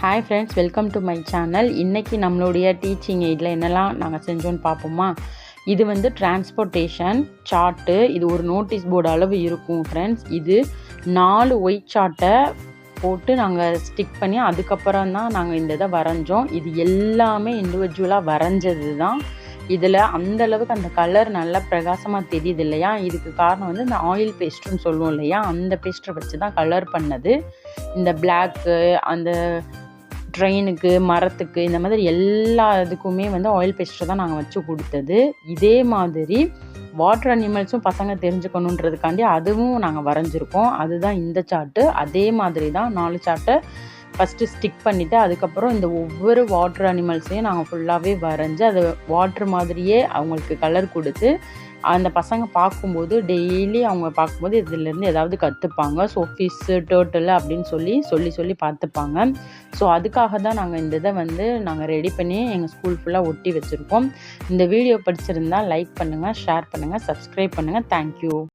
Hi friends, welcome to my channel. இன்றைக்கி நம்மளுடைய teaching எய்டில் என்னெல்லாம் நாங்கள் செஞ்சோன்னு பார்ப்போமா. இது வந்து டிரான்ஸ்போர்ட்டேஷன் சார்ட்டு. இது ஒரு நோட்டீஸ் போர்டு அளவு இருக்கும் ஃப்ரெண்ட்ஸ். இது 4 ஒயிட் சார்ட்டை போட்டு நாங்கள் ஸ்டிக் பண்ணி அதுக்கப்புறம் தான் நாங்கள் இந்த இதை வரைஞ்சோம். இது எல்லாமே இண்டிவிஜுவலாக வரைஞ்சது தான். இதில் அந்தளவுக்கு அந்த கலர் நல்லா பிரகாசமாக தெரியுது இல்லையா. இதுக்கு காரணம் வந்து இந்த ஆயில் பேஸ்ட்டுன்னு சொல்லுவோம் இல்லையா, அந்த பேஸ்ட்டை வச்சு தான் கலர் பண்ணது. இந்த பிளாக்கு, அந்த ட்ரெயினுக்கு, மரத்துக்கு, இந்த மாதிரி எல்லா இதுக்குமே வந்து ஆயில் பேஸ்ட்டை தான் நாங்கள் வச்சு கொடுத்தது. இதே மாதிரி வாட்டர் அனிமல்ஸும் பசங்க தெரிஞ்சுக்கணுன்றதுக்காண்டி அதுவும் நாங்கள் வரைஞ்சிருக்கோம். அதுதான் இந்த சார்ட்டு. அதே மாதிரி தான் 4 சார்ட்டை ஃபஸ்ட்டு ஸ்டிக் பண்ணிவிட்டு அதுக்கப்புறம் இந்த ஒவ்வொரு வாட்டர் அனிமல்ஸையும் நாங்கள் ஃபுல்லாகவே வரைஞ்சி அது வாட்ரு மாதிரியே அவங்களுக்கு கலர் கொடுத்து அந்த பசங்க பார்க்கும்போது டெய்லி அவங்க பார்க்கும்போது இதிலேருந்து ஏதாவது கற்றுப்பாங்க. ஸோ ஃபிஷ்ஷு, டர்ட்டில் அப்படின்னு சொல்லி பார்த்துப்பாங்க. ஸோ அதுக்காக தான் நாங்கள் இந்த இதை வந்து நாங்கள் ரெடி பண்ணி எங்கள் ஸ்கூல் ஃபுல்லாக ஒட்டி வச்சுருக்கோம். இந்த வீடியோ பிடிச்சிருந்தால் லைக் பண்ணுங்கள், ஷேர் பண்ணுங்கள், சப்ஸ்கிரைப் பண்ணுங்கள். தேங்க்யூ.